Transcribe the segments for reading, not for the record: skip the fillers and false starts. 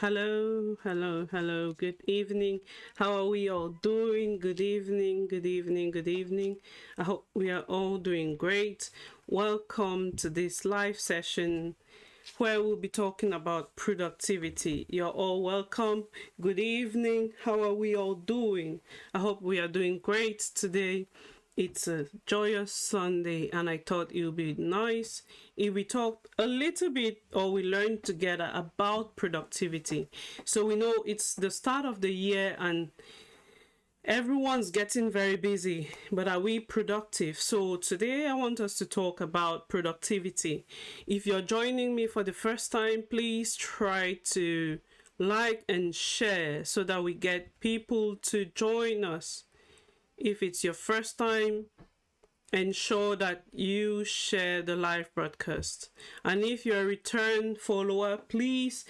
Hello, hello, hello. Good evening. How are we all doing? Good evening, good evening, good evening. I hope we are all doing great. Welcome to this live session where we'll be talking about productivity. You're all welcome. Good evening. How are we all doing? I hope we are doing great today. It's a joyous Sunday, and I thought it would be nice if we talked a little bit or we learned together about productivity. So we know it's the start of the year and everyone's getting very busy, but are we productive? So today I want us to talk about productivity. If you're joining me for the first time, please try to like and share so that we get people to join us. If it's your first time, ensure that you share the live broadcast. And if you're a return follower, please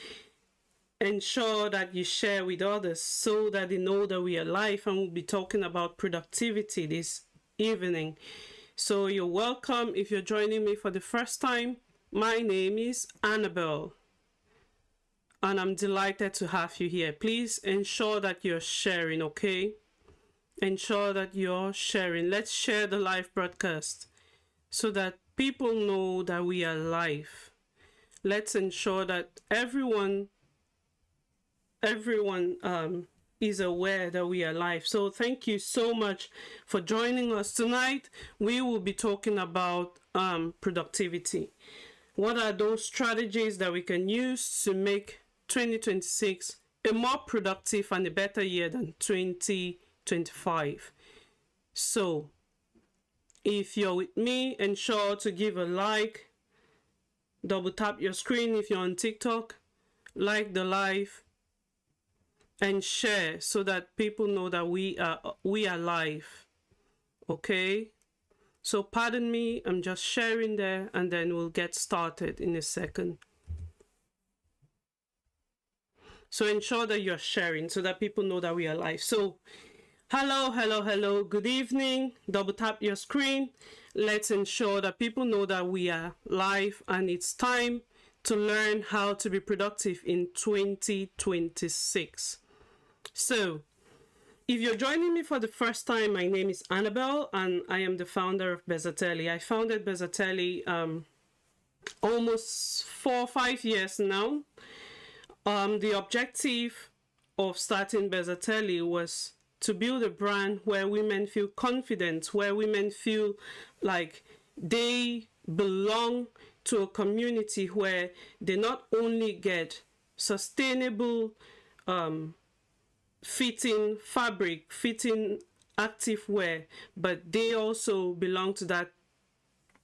ensure that you share with others so that they know that we are live and we'll be talking about productivity this evening. So you're welcome. If you're joining me for the first time, my name is Annabelle and I'm delighted to have you here. Please ensure that you're sharing, okay? Ensure that you're sharing. Let's share the live broadcast so that people know that we are live. Let's ensure that everyone is aware that we are live. So thank you so much for joining us tonight. We will be talking about productivity. What are those strategies that we can use to make 2026 a more productive and a better year than 2025? So if you're with me, ensure to give a like, double tap your screen if you're on TikTok, like the live, and share so that people know that we are live. Okay, so pardon me, I'm just sharing there and then we'll get started in a second. So ensure that you're sharing so that people know that we are live. So hello, hello, hello, good evening. Double tap your screen. Let's ensure that people know that we are live and it's time to learn how to be productive in 2026. So if you're joining me for the first time, my name is Annabelle and I am the founder of Bezzatelli. I founded Bezzatelli almost 4 or 5 years now. The objective of starting Bezzatelli was to build a brand where women feel confident, where women feel like they belong to a community where they not only get sustainable fitting fabric, fitting active wear, but they also belong to that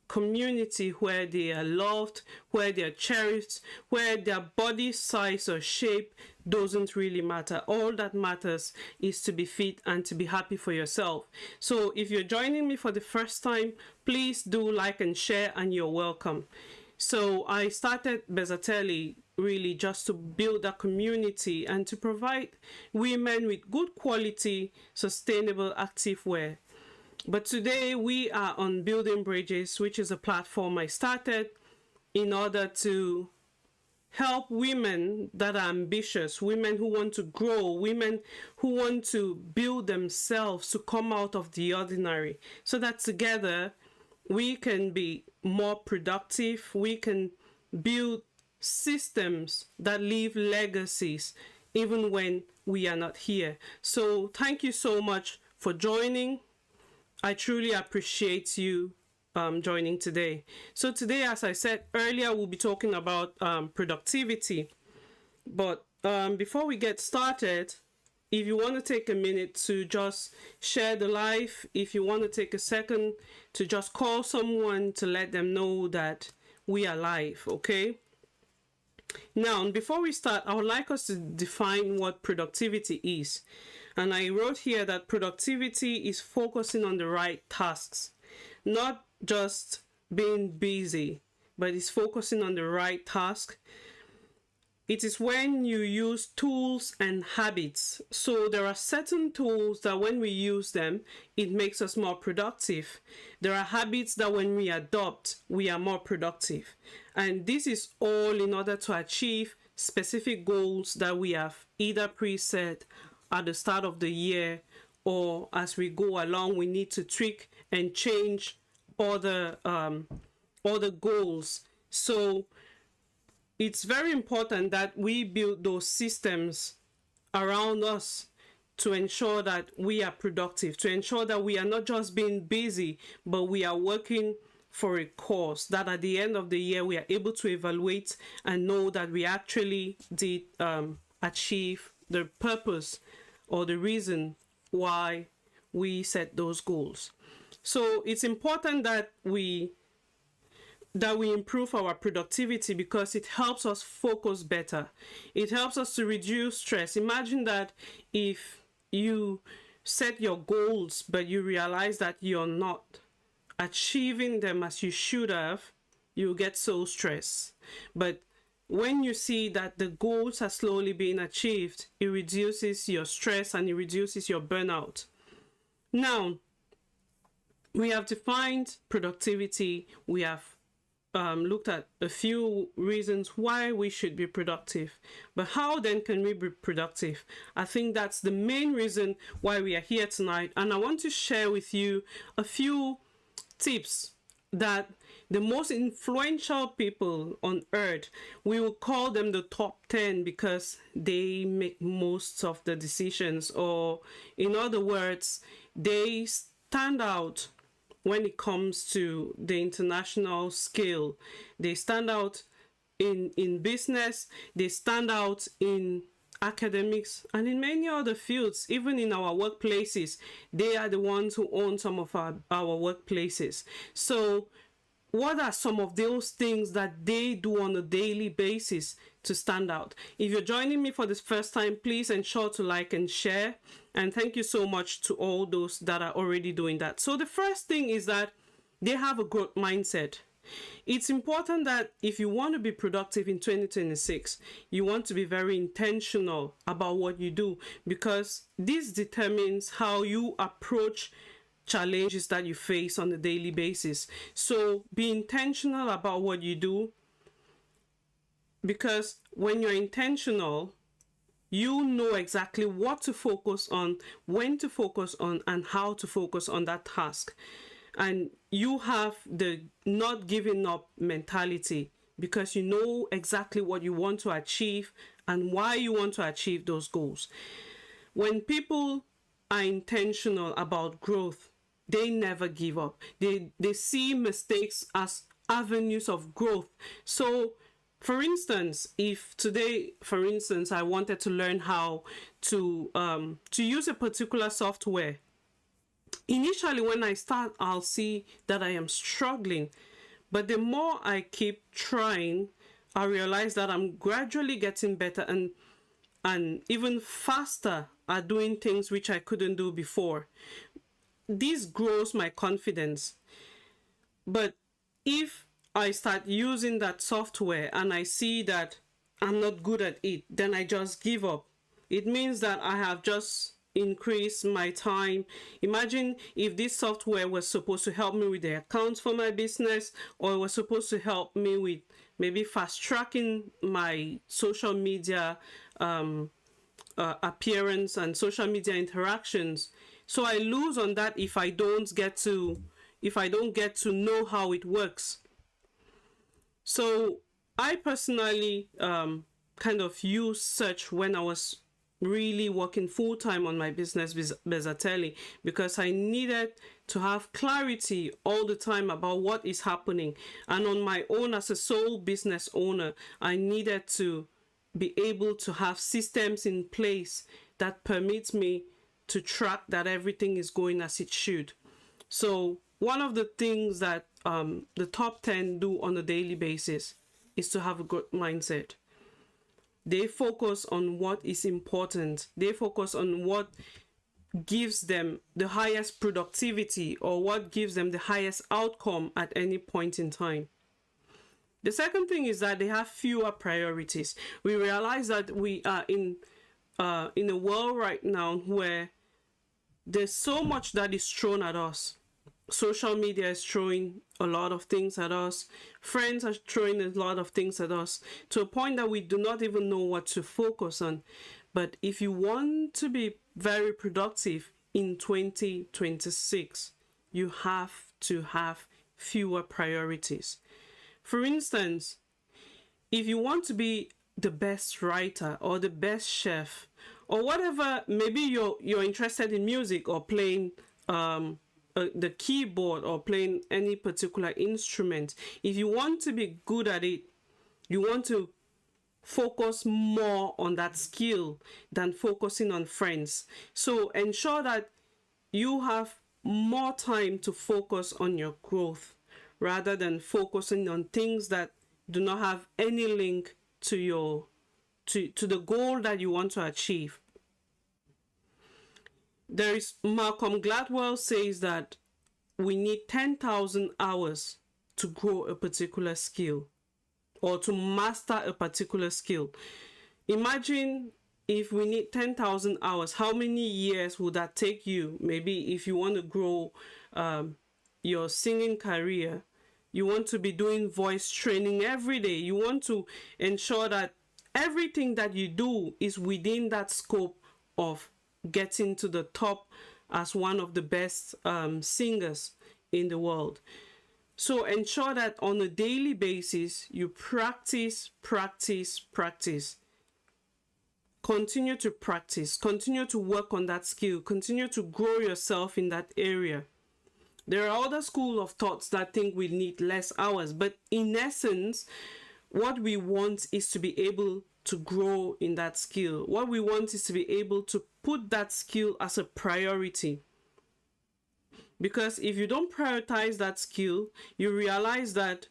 community where they are loved, where they are cherished, where their body size or shape doesn't really matter. All that matters is to be fit and to be happy for yourself. So if you're joining me for the first time, please do like and share and you're welcome. So I started Bezzatelli really just to build a community and to provide women with good quality, sustainable activewear. But today we are on Building Bridges, which is a platform I started in order to help women that are ambitious, women who want to grow, women who want to build themselves to come out of the ordinary, so that together we can be more productive, we can build systems that leave legacies even when we are not here. So thank you so much for joining. I truly appreciate you joining today. So today, as I said earlier, we'll be talking about productivity. But before we get started, if you want to take a minute to just share the live, if you want to take a second to just call someone to let them know that we are live, okay? Now, before we start, I would like us to define what productivity is. And I wrote here that productivity is focusing on the right tasks, not just being busy, but it's focusing on the right task. It is when you use tools and habits. So there are certain tools that when we use them, it makes us more productive. There are habits that when we adopt, we are more productive. And this is all in order to achieve specific goals that we have either preset at the start of the year, or as we go along, we need to tweak and change all the goals. So it's very important that we build those systems around us to ensure that we are productive, to ensure that we are not just being busy, but we are working for a cause, that at the end of the year we are able to evaluate and know that we actually did achieve the purpose or the reason why we set those goals. So it's important that we improve our productivity, because it helps us focus better. It helps us to reduce stress. Imagine that if you set your goals but you realize that you're not achieving them as you should have, you get so stressed. But when you see that the goals are slowly being achieved, it reduces your stress and it reduces your burnout. Now, we have defined productivity. We have looked at a few reasons why we should be productive. But how then can we be productive? I think that's the main reason why we are here tonight. And I want to share with you a few tips that the most influential people on earth, we will call them the top 10, because they make most of the decisions, or in other words, they stand out when it comes to the international scale. They stand out in business, they stand out in academics, and in many other fields. Even in our workplaces, they are the ones who own some of our workplaces. So what are some of those things that they do on a daily basis to stand out? If you're joining me for the first time, please ensure to like and share. And thank you so much to all those that are already doing that. So the first thing is that they have a growth mindset. It's important that if you want to be productive in 2026, you want to be very intentional about what you do, because this determines how you approach challenges that you face on a daily basis. So be intentional about what you do, because when you're intentional, you know exactly what to focus on, when to focus on, and how to focus on that task. And you have the not giving up mentality, because you know exactly what you want to achieve and why you want to achieve those goals. When people are intentional about growth, they never give up. They see mistakes as avenues of growth. So for instance, if today, for instance, I wanted to learn how to use a particular software, initially when I start, I'll see that I am struggling. But the more I keep trying, I realize that I'm gradually getting better and even faster at doing things which I couldn't do before. This grows my confidence. But if I start using that software and I see that I'm not good at it, then I just give up. It means that I have just increased my time. Imagine if this software was supposed to help me with the accounts for my business, or it was supposed to help me with maybe fast tracking my social media appearance and social media interactions. So I lose on that if I don't get to know how it works. So I personally kind of used search when I was really working full-time on my business, Bezzatelli, because I needed to have clarity all the time about what is happening. And on my own, as a sole business owner, I needed to be able to have systems in place that permits me to track that everything is going as it should. So one of the things that the top 10 do on a daily basis is to have a growth mindset. They focus on what is important. They focus on what gives them the highest productivity, or what gives them the highest outcome at any point in time. The second thing is that they have fewer priorities. We realize that we are in a world right now where there's so much that is thrown at us. social media is throwing a lot of things at us. Friends are throwing a lot of things at us to a point that we do not even know what to focus on. But if you want to be very productive in 2026, you have to have fewer priorities. For instance, if you want to be the best writer or the best chef or whatever, maybe you're interested in music or playing the keyboard or playing any particular instrument. If you want to be good at it, you want to focus more on that skill than focusing on friends. So ensure that you have more time to focus on your growth rather than focusing on things that do not have any link to your to the goal that you want to achieve. There is Malcolm Gladwell says that we need 10,000 hours to grow a particular skill or to master a particular skill. Imagine if we need 10,000 hours, how many years would that take you? Maybe if you want to grow your singing career, you want to be doing voice training every day. You want to ensure that everything that you do is within that scope of getting to the top as one of the best singers in the world. So ensure that on a daily basis, you practice. Continue to practice, continue to work on that skill, continue to grow yourself in that area. There are other school of thoughts that think we need less hours, but in essence, what we want is to be able to grow in that skill. What we want is to be able to put that skill as a priority. Because if you don't prioritize that skill, you realize that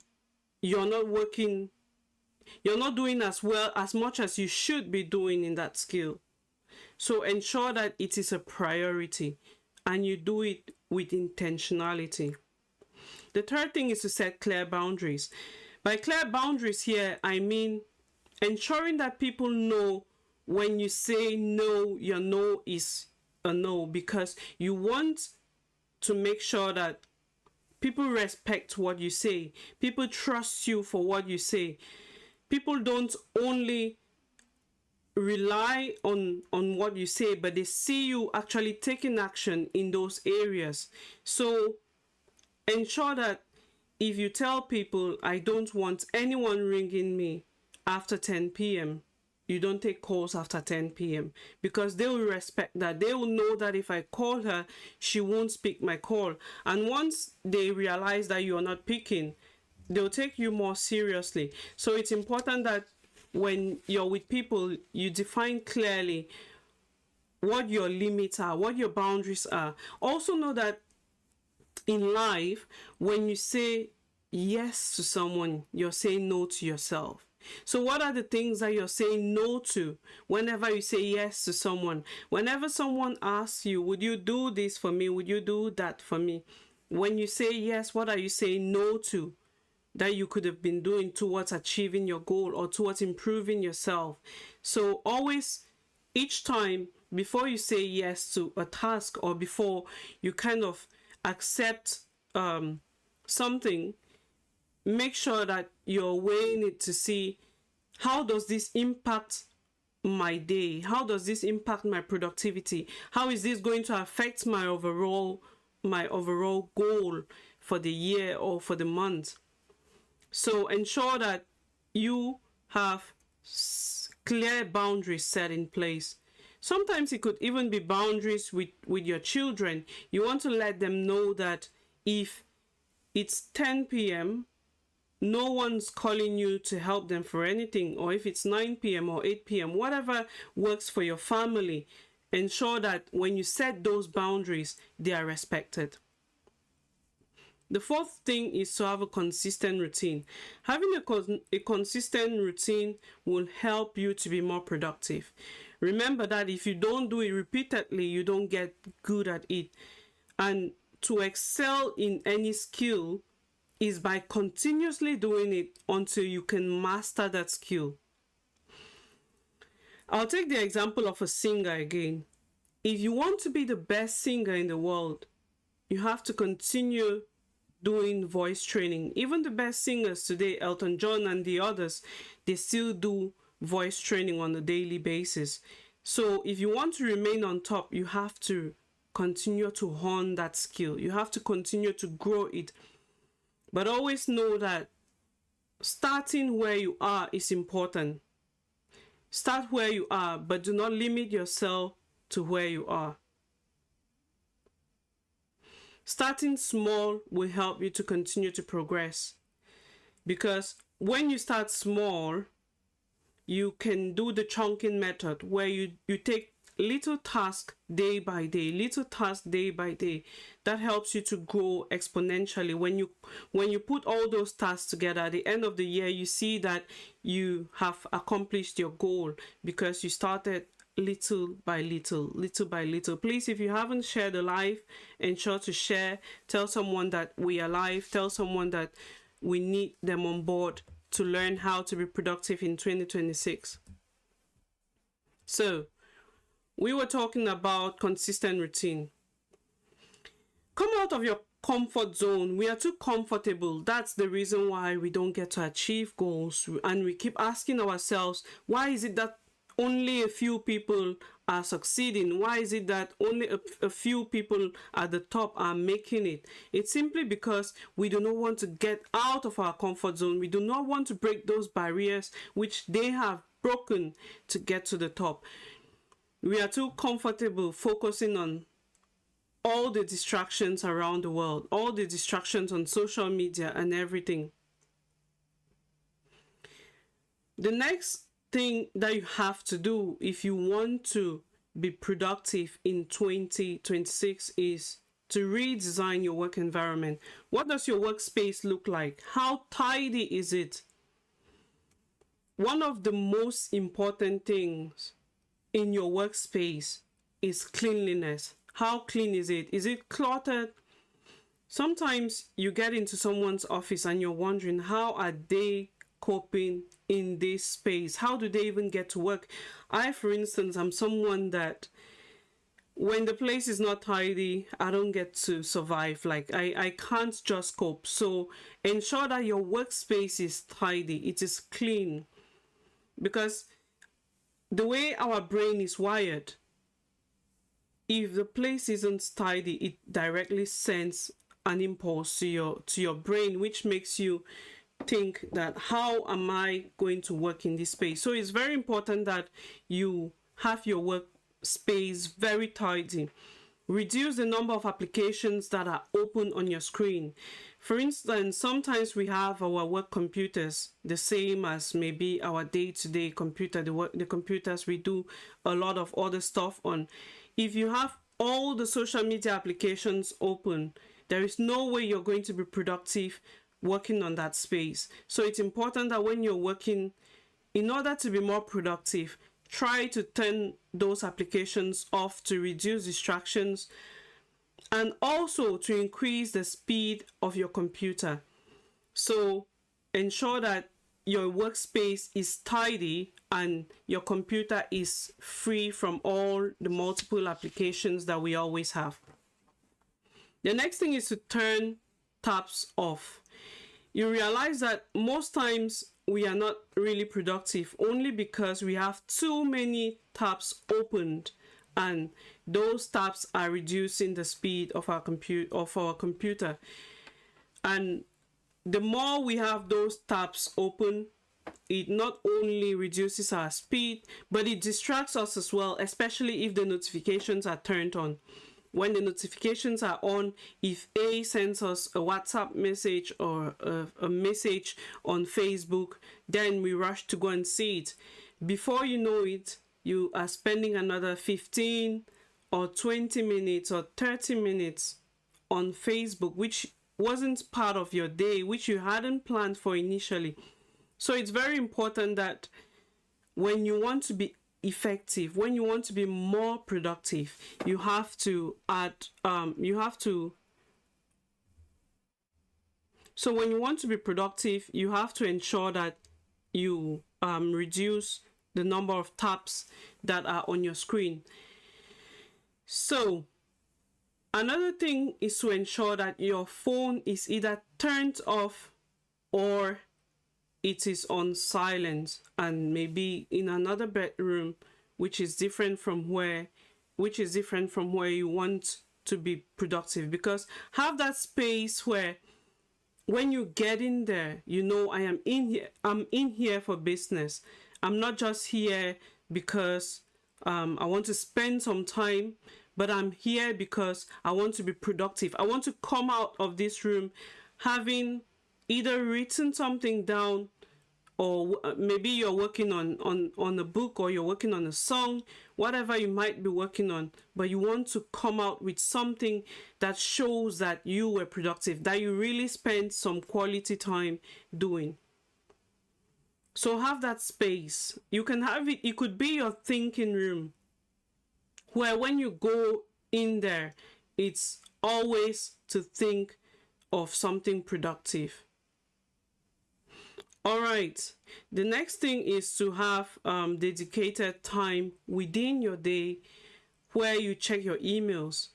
you're not doing as well as much as you should be doing in that skill. So ensure that it is a priority and you do it with intentionality. The third thing is to set clear boundaries. By clear boundaries here, I mean ensuring that people know when you say no, your no is a no, because you want to make sure that people respect what you say. People trust you for what you say. People don't only rely on what you say, but they see you actually taking action in those areas. So ensure that if you tell people, I don't want anyone ringing me after 10 p.m., you don't take calls after 10 p.m. because they will respect that. They will know that if I call her, she won't pick my call. And once they realize that you're not picking, they'll take you more seriously. So it's important that when you're with people, you define clearly what your limits are, what your boundaries are. Also know that in life, when you say yes to someone, you're saying no to yourself. So what are the things that you're saying no to whenever you say yes to someone? Whenever someone asks you, would you do this for me? Would you do that for me? When you say yes, what are you saying no to that you could have been doing towards achieving your goal or towards improving yourself? So always, each time before you say yes to a task or before you kind of accept something, make sure that you're weighing it to see, how does this impact my day? How does this impact my productivity? How is this going to affect my overall goal for the year or for the month? So ensure that you have clear boundaries set in place. Sometimes it could even be boundaries with your children. You want to let them know that if it's 10 p.m., no one's calling you to help them for anything, or if it's 9 p.m. or 8 p.m., whatever works for your family, ensure that when you set those boundaries, they are respected. The fourth thing is to have a consistent routine. Having a consistent routine will help you to be more productive. Remember that if you don't do it repeatedly, you don't get good at it. And to excel in any skill is by continuously doing it until you can master that skill. I'll take the example of a singer again. If you want to be the best singer in the world, you have to continue doing voice training. Even the best singers today, Elton John and the others, they still do voice training on a daily basis. So if you want to remain on top, you have to continue to hone that skill. You have to continue to grow it. But always know that starting where you are is important. Start where you are, but do not limit yourself to where you are. Starting small will help you to continue to progress, because when you start small, you can do the chunking method where you take little task day by day, little task day by day. That helps you to grow exponentially. When you put all those tasks together at the end of the year, you see that you have accomplished your goal because you started little by little, little by little. Please, if you haven't shared the live, ensure to share. Tell someone that we are live. Tell someone that we need them on board to learn how to be productive in 2026. So we were talking about consistent routine. Come out of your comfort zone. We are too comfortable. That's the reason why we don't get to achieve goals, and we keep asking ourselves, why is it that only a few people are succeeding? Why is it that only a few people at the top are making it? It's simply because we do not want to get out of our comfort zone. We do not want to break those barriers which they have broken to get to the top. We are too comfortable focusing on all the distractions around the world, all the distractions on social media and everything. The next thing that you have to do if you want to be productive in 2026 is to redesign your work environment. What does your workspace look like? How tidy is it? One of the most important things in your workspace is cleanliness. How clean is it? Is it cluttered? Sometimes you get into someone's office and you're wondering, how are they coping in this space? How do they even get to work? I, for instance, am someone that when the place is not tidy, I don't get to survive. Like I can't just cope. So ensure that your workspace is tidy, it is clean, because the way our brain is wired, if the place isn't tidy, it directly sends an impulse to your brain, which makes you think that, how am I going to work in this space? So it's very important that you have your workspace very tidy. Reduce the number of applications that are open on your screen. For instance, sometimes we have our work computers the same as maybe our day-to-day computer, the computers we do a lot of other stuff on. If you have all the social media applications open, there is no way you're going to be productive working on that space. So it's important that when you're working, in order to be more productive, try to turn those applications off to reduce distractions, and also to increase the speed of your computer. So ensure that your workspace is tidy and your computer is free from all the multiple applications that we always have. The next thing is to turn tabs off. You realize that most times we are not really productive only because we have too many tabs opened, and those tabs are reducing the speed of our computer. And the more we have those tabs open, it not only reduces our speed, but it distracts us as well, especially if the notifications are turned on. When the notifications are on, if A sends us a WhatsApp message or a message on Facebook, then we rush to go and see it. Before you know it, you are spending another 15 or 20 minutes or 30 minutes on Facebook, which wasn't part of your day, which you hadn't planned for initially. So it's very important that when you want to be effective, when you want to be more productive, you have to so when you want to be productive, you have to ensure that you reduce the number of tabs that are on your screen. So Another thing is to ensure that your phone is either turned off or it is on silent, and maybe in another bedroom which is different from where you want to be productive. Because have that space where when you get in there, you know, I'm in here for business. I'm not just here because I want to spend some time, but I'm here because I want to be productive. I want to come out of this room having either written something down, or maybe you're working on a book, or you're working on a song, whatever you might be working on, but you want to come out with something that shows that you were productive, that you really spent some quality time doing. So have that space. You can have it, it could be your thinking room, where when you go in there, it's always to think of something productive. All right, the next thing is to have dedicated time within your day where you check your emails.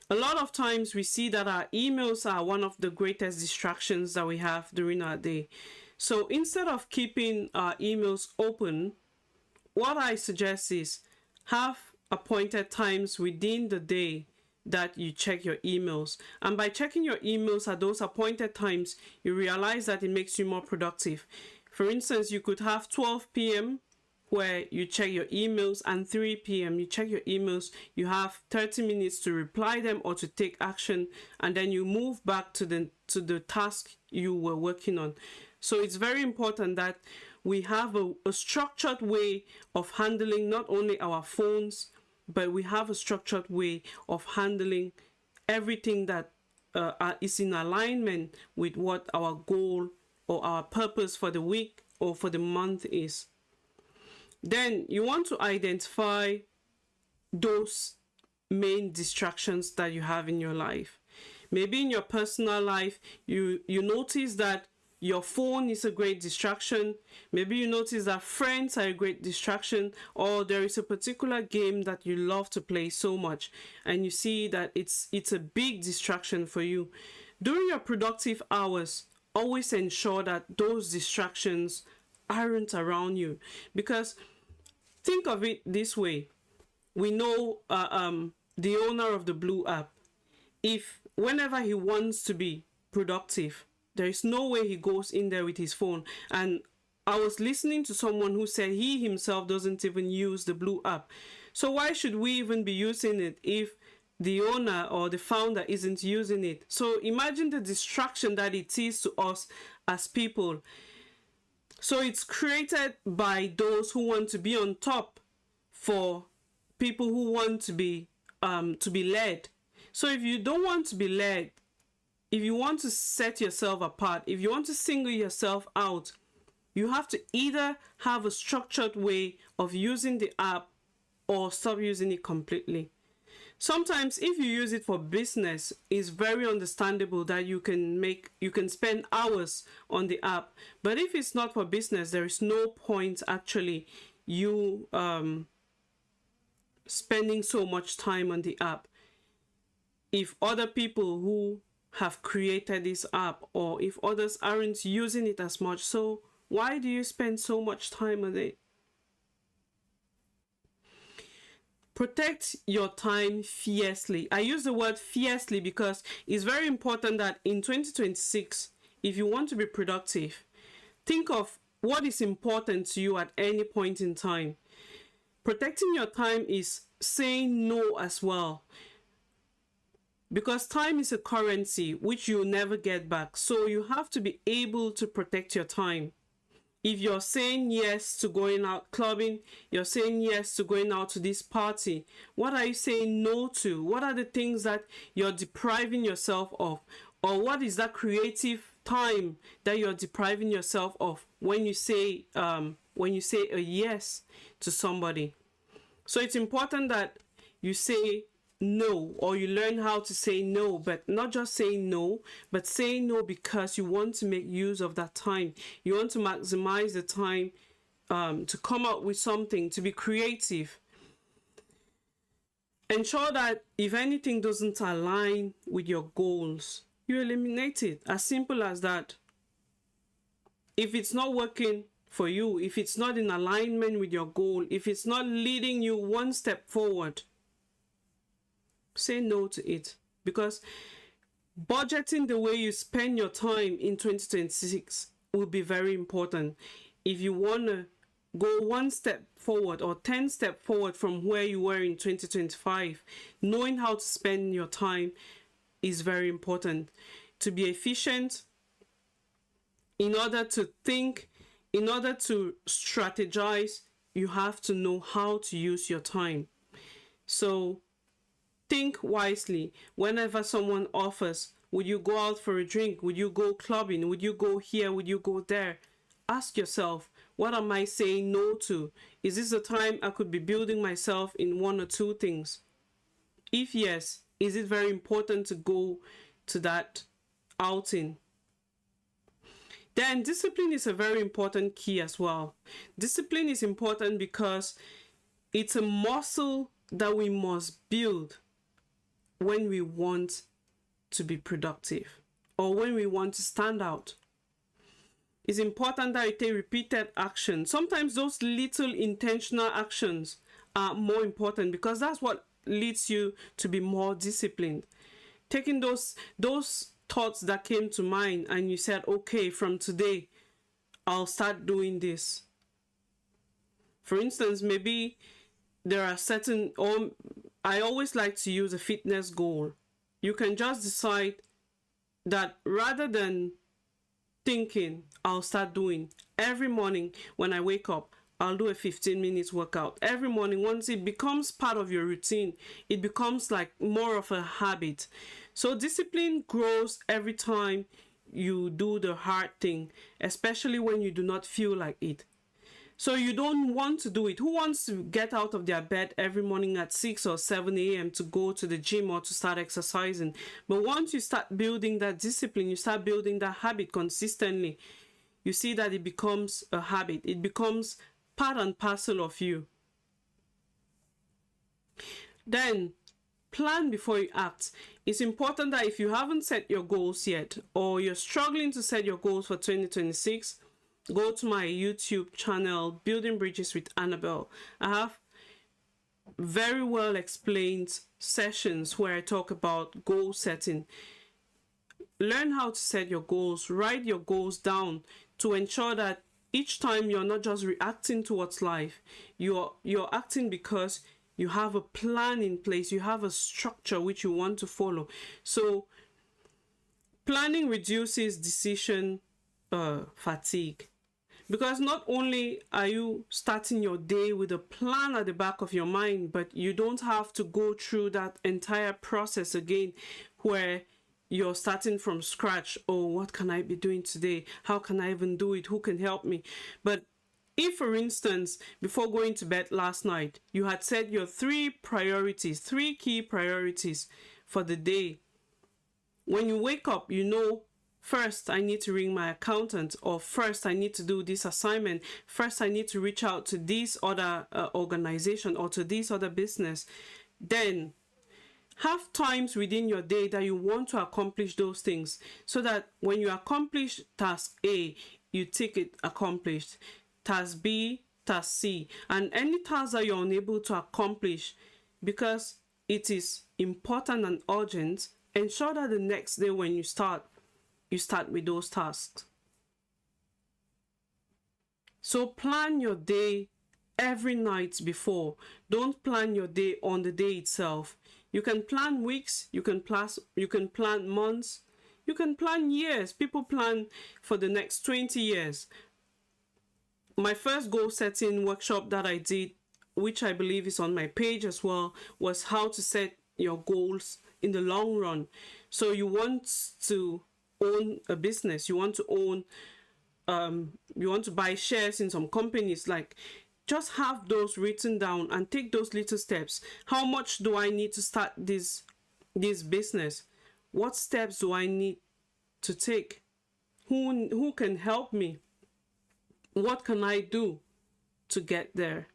A lot of times we see that our emails are one of the greatest distractions that we have during our day. So instead of keeping our emails open, what I suggest is have appointed times within the day that you check your emails. And by checking your emails at those appointed times, you realize that it makes you more productive. For instance, you could have 12 p.m. where you check your emails, and 3 p.m. you check your emails. You have 30 minutes to reply them or to take action, and then you move back to the task you were working on. So it's very important that we have a structured way of handling not only our phones, but we have a structured way of handling everything that is in alignment with what our goal or our purpose for the week or for the month is. Then you want to identify those main distractions that you have in your life. Maybe in your personal life, you notice that your phone is a great distraction. Maybe you notice that friends are a great distraction, or there is a particular game that you love to play so much and you see that it's a big distraction for you. During your productive hours, always ensure that those distractions aren't around you, because think of it this way. We know the owner of the Blue app, if whenever he wants to be productive, there is no way he goes in there with his phone. And I was listening to someone who said he himself doesn't even use the Blue app. So why should we even be using it if the owner or the founder isn't using it? So imagine the distraction that it is to us as people. So it's created by those who want to be on top, for people who want to be led. So if you don't want to be led, if you want to set yourself apart, if you want to single yourself out, you have to either have a structured way of using the app or stop using it completely. Sometimes if you use it for business, it's very understandable that you can spend hours on the app. But if it's not for business, there is no point actually you spending so much time on the app. If other people who have created this app, or if others aren't using it as much, so why do you spend so much time on it? Protect your time fiercely. I use the word fiercely because it's very important that in 2026, if you want to be productive, think of what is important to you at any point in time. Protecting your time is saying no as well, because time is a currency which you'll never get back. So you have to be able to protect your time. If you're saying yes to going out clubbing, you're saying yes to going out to this party, what are you saying no to? What are the things that you're depriving yourself of? Or what is that creative time that you're depriving yourself of when you say a yes to somebody? So it's important that you say no, or you learn how to say no, but not just saying no, but saying no because you want to make use of that time. You want to maximize the time to come up with something, to be creative. Ensure that if anything doesn't align with your goals, you eliminate it. As simple as that. If it's not working for you, if it's not in alignment with your goal, if it's not leading you one step forward, say no to it. Because budgeting the way you spend your time in 2026 will be very important. If you want to go one step forward or 10 steps forward from where you were in 2025, knowing how to spend your time is very important. To be efficient, in order to think, in order to strategize, you have to know how to use your time. So think wisely. Whenever someone offers, would you go out for a drink? Would you go clubbing? Would you go here? Would you go there? Ask yourself, what am I saying no to? Is this a time I could be building myself in one or two things? If yes, is it very important to go to that outing? Then discipline is a very important key as well. Discipline is important because it's a muscle that we must build when we want to be productive or when we want to stand out. It's important that you take repeated action. Sometimes those little intentional actions are more important because that's what leads you to be more disciplined. Taking those thoughts that came to mind and you said, okay, from today, I'll start doing this. For instance, maybe there are certain, or I always like to use a fitness goal. You can just decide that rather than thinking, I'll start doing every morning when I wake up, I'll do a 15 minutes workout every morning. Once it becomes part of your routine, it becomes like more of a habit. So discipline grows every time you do the hard thing, especially when you do not feel like it. So you don't want to do it. Who wants to get out of their bed every morning at 6 or 7 a.m. to go to the gym or to start exercising? But once you start building that discipline, you start building that habit consistently, you see that it becomes a habit. It becomes part and parcel of you. Then plan before you act. It's important that if you haven't set your goals yet or you're struggling to set your goals for 2026, go to my YouTube channel, Building Bridges with Annabelle. I have very well explained sessions where I talk about goal setting. Learn how to set your goals, write your goals down to ensure that each time you're not just reacting towards life, you're acting because you have a plan in place, you have a structure which you want to follow. So planning reduces decision fatigue. Because not only are you starting your day with a plan at the back of your mind, but you don't have to go through that entire process again where you're starting from scratch. Oh, what can I be doing today? How can I even do it? Who can help me? But if, for instance, before going to bed last night, you had set your three key priorities for the day, when you wake up, you know, first, I need to ring my accountant, or first, I need to do this assignment. First, I need to reach out to this other organization or to this other business. Then, have times within your day that you want to accomplish those things so that when you accomplish task A, you tick it accomplished. Task B, task C. And any task that you're unable to accomplish because it is important and urgent, ensure that the next day when you start with those tasks. So plan your day every night before. Don't plan your day on the day itself. You can plan weeks, you can plan months, you can plan years. People plan for the next 20 years. My first goal setting workshop that I did, which I believe is on my page as well, was how to set your goals in the long run. So you want to own a business, you want to buy shares in some companies, like just have those written down and take those little steps. How much do I need to start this business? What steps do I need to take? Who can help me? What can I do to get there?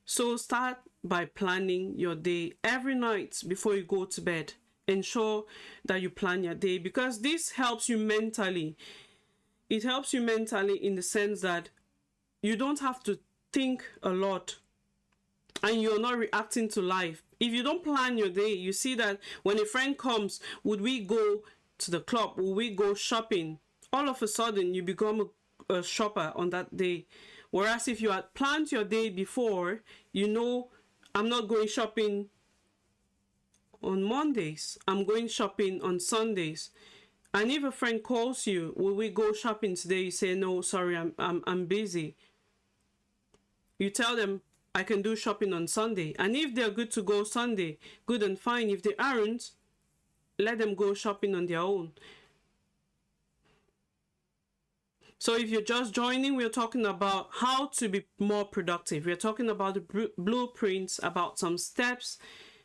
So start by planning your day every night before you go to bed. Ensure that you plan your day, because this helps you mentally. It helps you mentally in the sense that you don't have to think a lot and you're not reacting to life. If you don't plan your day, you see that when a friend comes, would we go to the club? Will we go shopping? All of a sudden, you become a shopper on that day. Whereas if you had planned your day before, you know, I'm not going shopping on Mondays. I'm going shopping on Sundays. And if a friend calls you, will we go shopping today? You say, no, sorry, I'm busy. You tell them, I can do shopping on Sunday. And if they're good to go Sunday, good and fine. If they aren't, let them go shopping on their own. So if you're just joining, we're talking about how to be more productive. We're talking about the blueprints, about some steps,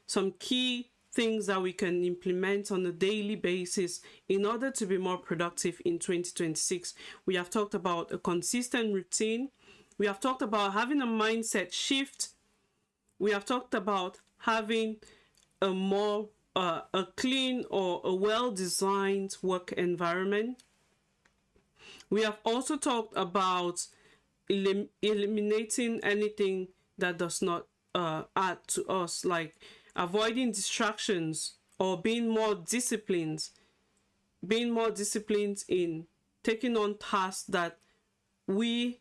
some key things that we can implement on a daily basis in order to be more productive in 2026. We have talked about a consistent routine. We have talked about having a mindset shift. We have talked about having a more a clean or a well-designed work environment. We have also talked about eliminating anything that does not add to us, like avoiding distractions or being more disciplined in taking on tasks that we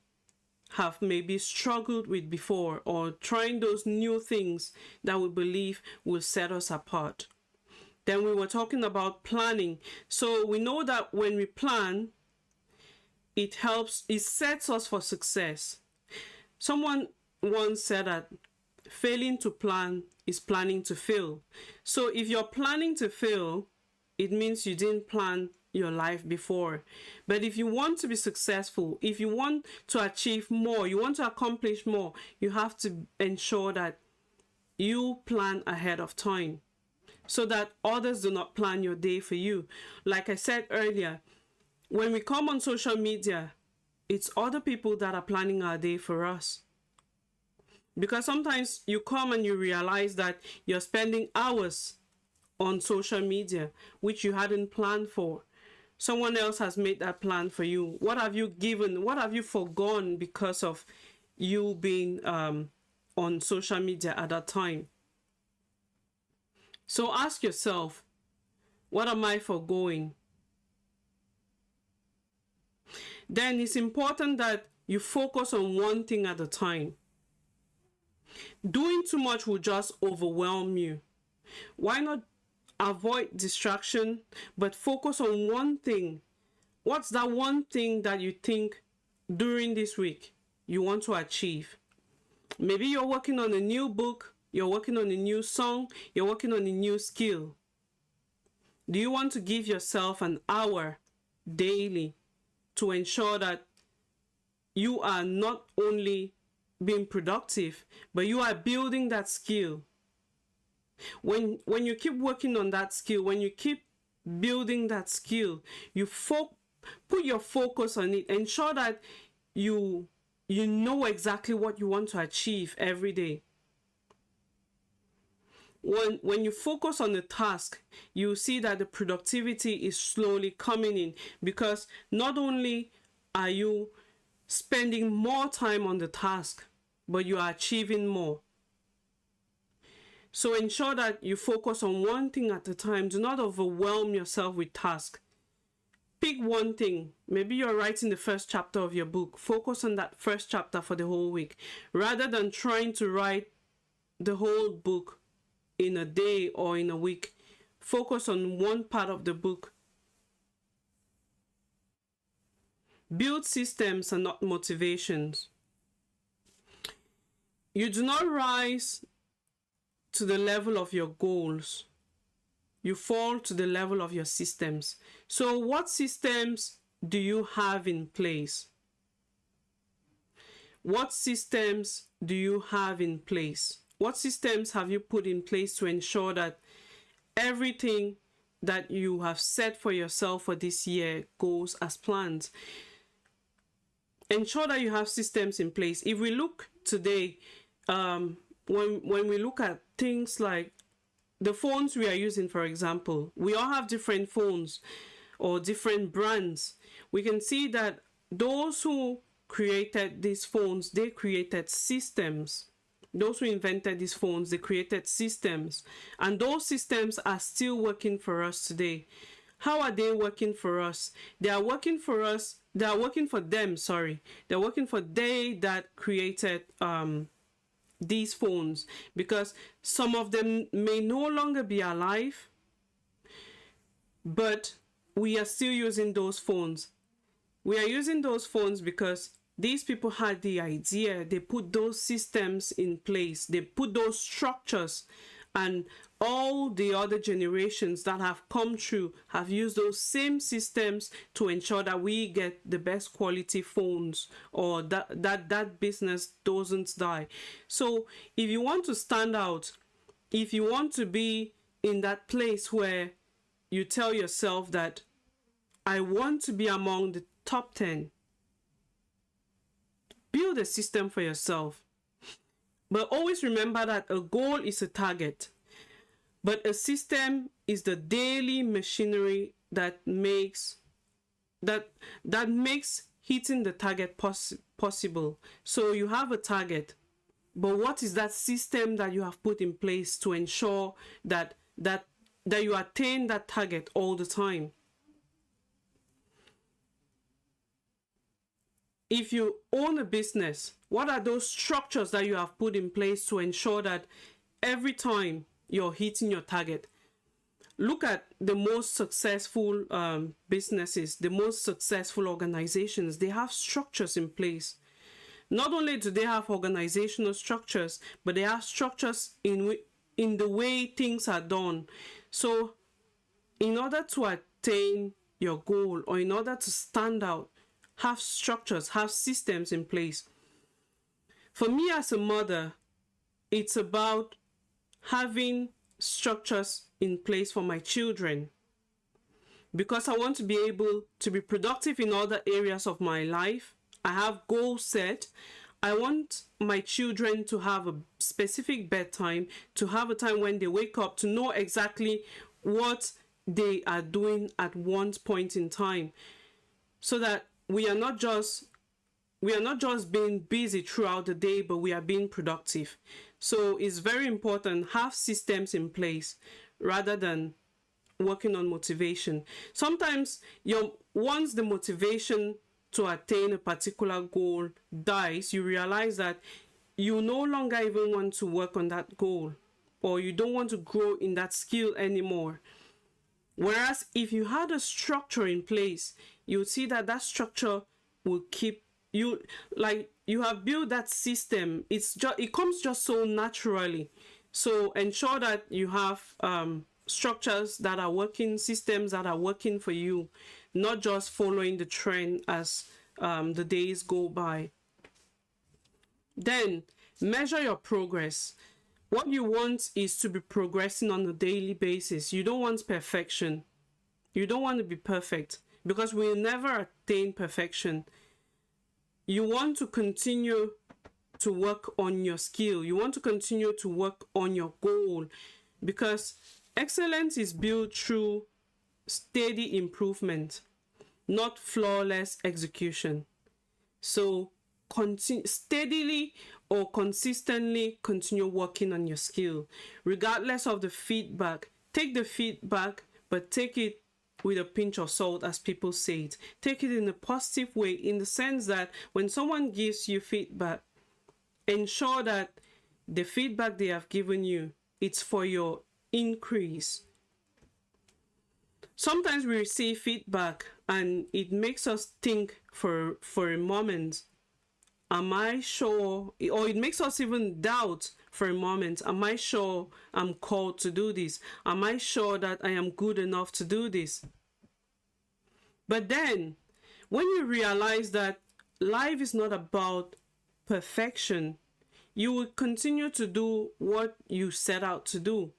have maybe struggled with before, or trying those new things that we believe will set us apart. Then we were talking about planning. So we know that when we plan, it sets us for success. Someone once said that failing to plan is planning to fail. So if you're planning to fail, it means you didn't plan your life before. But if you want to be successful, if you want to achieve more, you want to accomplish more, you have to ensure that you plan ahead of time so that others do not plan your day for you. Like I said earlier, when we come on social media, it's other people that are planning our day for us. Because sometimes you come and you realize that you're spending hours on social media, which you hadn't planned for. Someone else has made that plan for you. What have you given? What have you forgone because of you being on social media at that time? So ask yourself, what am I forgoing? Then it's important that you focus on one thing at a time. Doing too much will just overwhelm you. Why not avoid distraction, but focus on one thing? What's that one thing that you think during this week you want to achieve? Maybe you're working on a new book, you're working on a new song, you're working on a new skill. Do you want to give yourself an hour daily to ensure that you are not only being productive, but you are building that skill? When you keep working on that skill, when you keep building that skill, you put your focus on it. Ensure that you know exactly what you want to achieve every day. When you focus on the task, you see that the productivity is slowly coming in, because not only are you spending more time on the task, but you are achieving more. So ensure that you focus on one thing at a time. Do not overwhelm yourself with tasks. Pick one thing. Maybe you're writing the first chapter of your book. Focus on that first chapter for the whole week, rather than trying to write the whole book in a day or in a week. Focus on one part of the book. Build systems and not motivations. You do not rise to the level of your goals. You fall to the level of your systems. So what systems do you have in place? What systems do you have in place? What systems have you put in place to ensure that everything that you have set for yourself for this year goes as planned? Ensure that you have systems in place. If we look today, when we look at things like the phones we are using, for example, we all have different phones or different brands. We can see that those who created these phones, they created systems. Those who invented these phones, they created systems, and those systems are still working for us today. How are they working for us? They are working for us. They are working for them. Sorry, they're working for they that created these phones, because some of them may no longer be alive, but we are still using those phones. We are using those phones because these people had the idea, they put those systems in place, they put those structures, and all the other generations that have come through have used those same systems to ensure that we get the best quality phones, or that business doesn't die. So if you want to stand out, if you want to be in that place where you tell yourself that I want to be among the top 10, build a system for yourself. But always remember that a goal is a target, but a system is the daily machinery that makes hitting the target possible. So you have a target, but what is that system that you have put in place to ensure that you attain that target all the time? If you own a business, what are those structures that you have put in place to ensure that every time you're hitting your target? Look at the most successful businesses, the most successful organizations. They have structures in place. Not only do they have organizational structures, but they have structures in the way things are done. So in order to attain your goal, or in order to stand out, have structures, have systems in place. For me as a mother, it's about having structures in place for my children, because I want to be able to be productive in other areas of my life. I have goals set. I want my children to have a specific bedtime, to have a time when they wake up, to know exactly what they are doing at one point in time, so that we are not just being busy throughout the day, but we are being productive. So it's very important, have systems in place rather than working on motivation. Sometimes once the motivation to attain a particular goal dies, you realize that you no longer even want to work on that goal, or you don't want to grow in that skill anymore. Whereas if you had a structure in place, you'll see that structure will keep you, like you have built that system. It comes just so naturally. So ensure that you have structures that are working, systems that are working for you, not just following the trend as the days go by. Then measure your progress. What you want is to be progressing on a daily basis. You don't want perfection. You don't want to be perfect, because we'll never attain perfection. You want to continue to work on your skill. You want to continue to work on your goal, because excellence is built through steady improvement, not flawless execution. So steadily or consistently continue working on your skill, regardless of the feedback. Take the feedback, but take it with a pinch of salt, as people say it. Take it in a positive way, in the sense that when someone gives you feedback, ensure that the feedback they have given you, it's for your increase. Sometimes we receive feedback and it makes us think for a moment, am I sure? Or it makes us even doubt for a moment, am I sure I'm called to do this? Am I sure that I am good enough to do this? But then, when you realize that life is not about perfection, you will continue to do what you set out to do,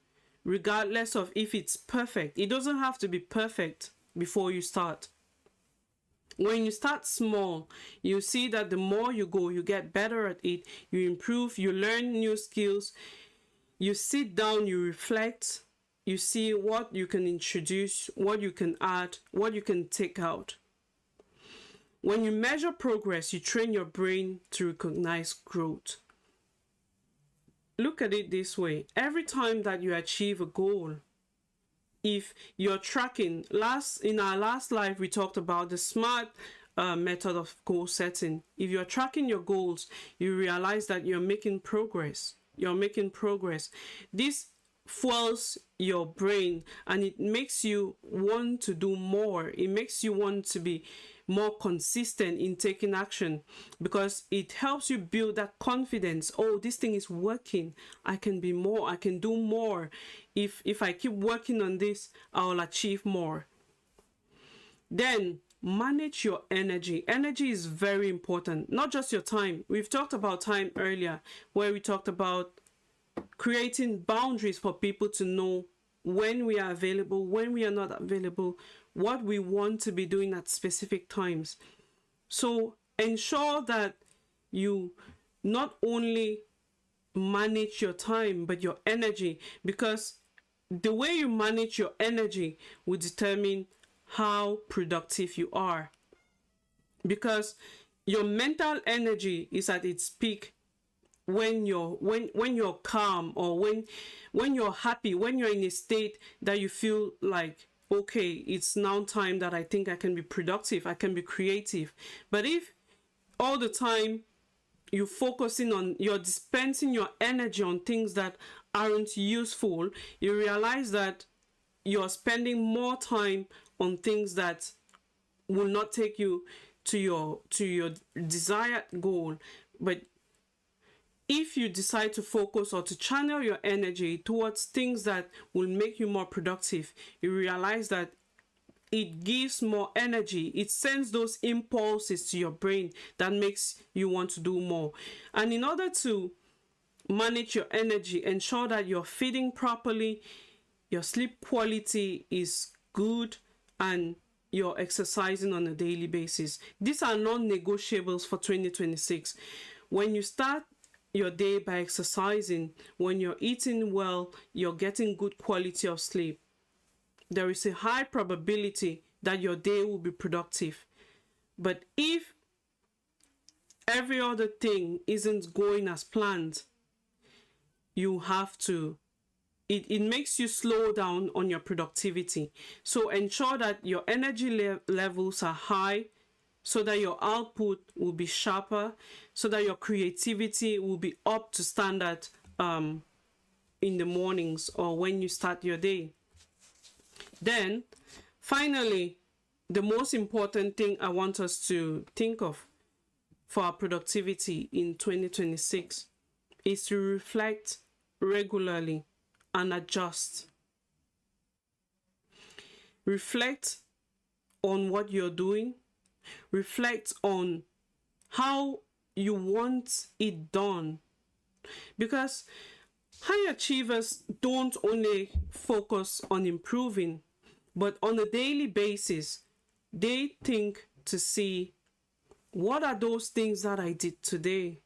regardless of if it's perfect. It doesn't have to be perfect before you start. When you start small, you see that the more you go, you get better at it, you improve, you learn new skills, you sit down, you reflect, you see what you can introduce, what you can add, what you can take out. When you measure progress, you train your brain to recognize growth. Look at it this way. Every time that you achieve a goal, if you're tracking, in our last live, we talked about the SMART method of goal setting. If you're tracking your goals, you realize that you're making progress. This fuels your brain and it makes you want to do more. It makes you want to be more consistent in taking action because it helps you build that confidence. Oh, this thing is working. I can be more. I can do more. If I keep working on this, I'll achieve more. Then manage your energy. Energy is very important, not just your time. We've talked about time earlier, where we talked about creating boundaries for people to know when we are available, when we are not available, what we want to be doing at specific times. So ensure that you not only manage your time, but your energy, because the way you manage your energy will determine how productive you are. Because your mental energy is at its peak when you're calm, or when you're happy, when you're in a state that you feel like, okay, it's now time that I think I can be productive, I can be creative. But if all the time you're dispensing your energy on things that aren't useful, you realize that you're spending more time on things that will not take you to your desired goal. But if you decide to focus or to channel your energy towards things that will make you more productive, you realize that it gives more energy. It sends those impulses to your brain that makes you want to do more. And in order to manage your energy, ensure that you're feeding properly, your sleep quality is good, and you're exercising on a daily basis. These are non-negotiables for 2026. When you start your day by exercising, when you're eating well, you're getting good quality of sleep, there is a high probability that your day will be productive. But if every other thing isn't going as planned, you have to, it makes you slow down on your productivity. So ensure that your energy levels are high, so that your output will be sharper, so that your creativity will be up to standard in the mornings or when you start your day. Then, finally, the most important thing I want us to think of for our productivity in 2026 is to reflect regularly and adjust. Reflect on what you're doing. Reflect on how you want it done. Because high achievers don't only focus on improving, but on a daily basis, they think to see, what are those things that I did today?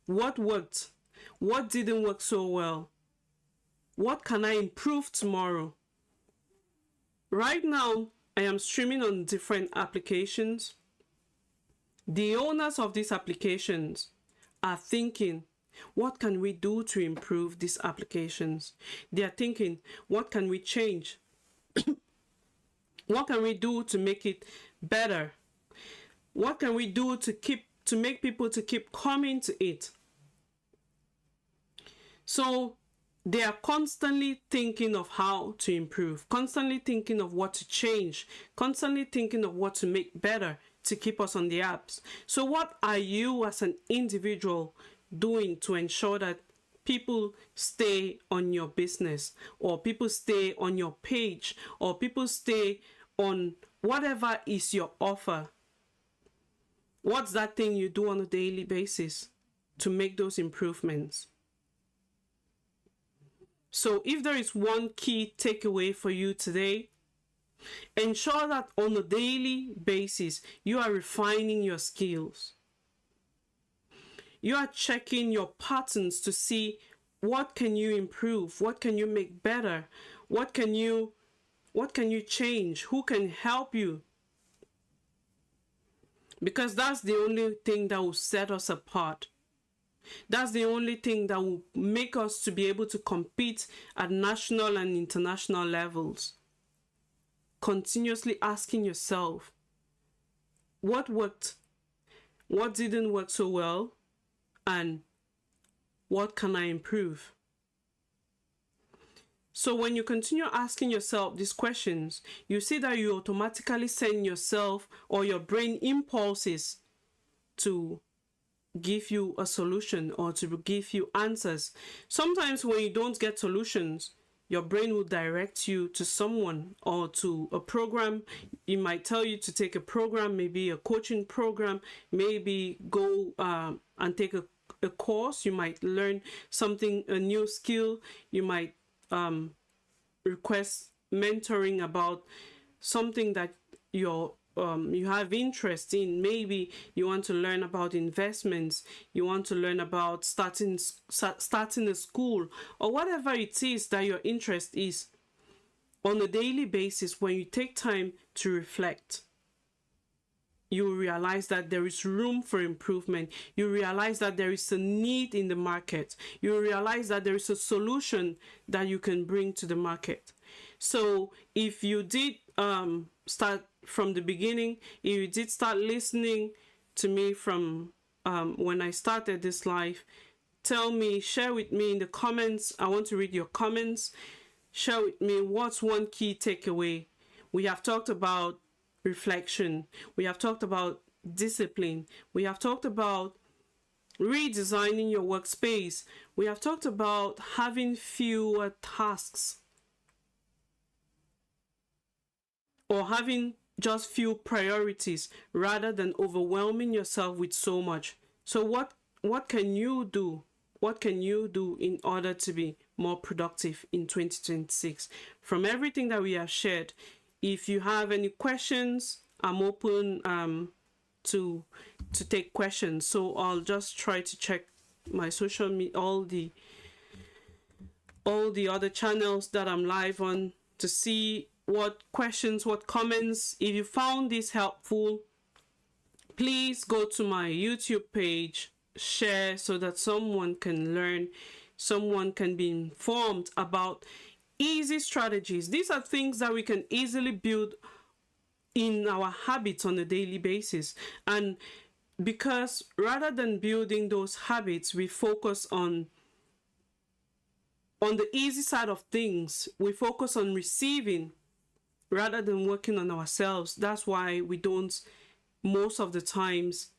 What worked? What didn't work so well? What can I improve tomorrow? Right now, I am streaming on different applications. The owners of these applications are thinking, what can we do to improve these applications? They are thinking, what can we change? What can we do to make it better? What can we do to make people to keep coming to it? So they are constantly thinking of how to improve, constantly thinking of what to change, constantly thinking of what to make better to keep us on the apps. So what are you as an individual doing to ensure that people stay on your business, or people stay on your page, or people stay on whatever is your offer? What's that thing you do on a daily basis to make those improvements? So if there is one key takeaway for you today, Ensure that on a daily basis, you are refining your skills. You are checking your patterns to see what can you improve, what can you make better, what can you change, who can help you. Because that's the only thing that will set us apart. That's the only thing that will make us to be able to compete at national and international levels. Continuously asking yourself, what worked, what didn't work so well, and what can I improve? So when you continue asking yourself these questions, you see that you automatically send yourself or your brain impulses to give you a solution or to give you answers. Sometimes when you don't get solutions, your brain will direct you to someone or to a program. It might tell you to take a program, maybe a coaching program, maybe go and take a course. You might learn something, a new skill. You might request mentoring about something that you have interest in. Maybe you want to learn about investments, you want to learn about starting a school, or whatever it is that your interest is. On a daily basis, when you take time to reflect, you will realize that there is room for improvement. You realize that there is a need in the market. You realize that there is a solution that you can bring to the market. So if you did start from the beginning, if you did start listening to me from when I started this live, tell me, share with me in the comments. I want to read your comments. Share with me what's one key takeaway. We have talked about reflection. We have talked about discipline. We have talked about redesigning your workspace. We have talked about having fewer tasks or having just few priorities rather than overwhelming yourself with so much. So what can you do? What can you do in order to be more productive in 2026? From everything that we have shared, if you have any questions, I'm open to take questions. So I'll just try to check my social media, all the other channels that I'm live on, to see what questions, what comments. If you found this helpful, please go to my YouTube page, share so that someone can learn, someone can be informed about easy strategies. These are things that we can easily build in our habits on a daily basis. And because rather than building those habits, we focus on the easy side of things. We focus on receiving rather than working on ourselves. That's why we don't, most of the times,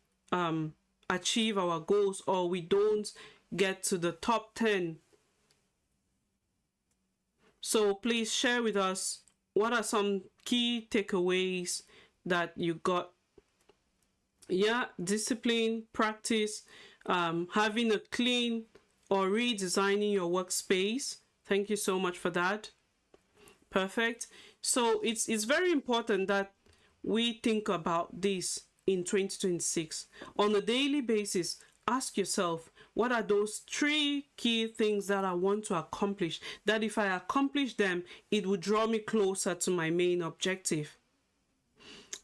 achieve our goals, or we don't get to the top 10. So please share with us, what are some key takeaways that you got? Yeah, discipline, practice, having a clean or redesigning your workspace. Thank you so much for that. Perfect. So it's very important that we think about this in 2026. On a daily basis, ask yourself, what are those 3 key things that I want to accomplish, that if I accomplish them, it will draw me closer to my main objective?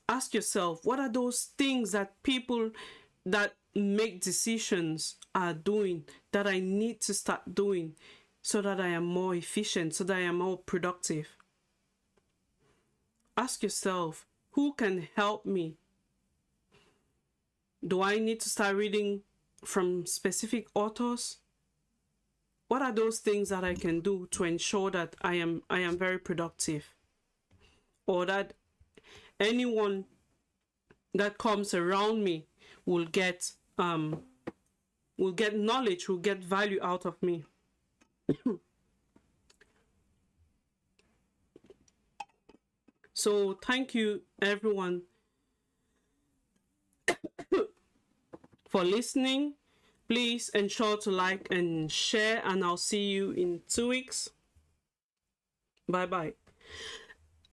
Ask yourself, what are those things that people that make decisions are doing that I need to start doing so that I am more efficient, so that I am more productive? Ask yourself, who can help me? Do I need to start reading from specific authors? What are those things that I can do to ensure that I am very productive, or that anyone that comes around me will get knowledge, will get value out of me? So thank you everyone for listening. Please ensure to like and share, and I'll see you in 2 weeks. Bye bye.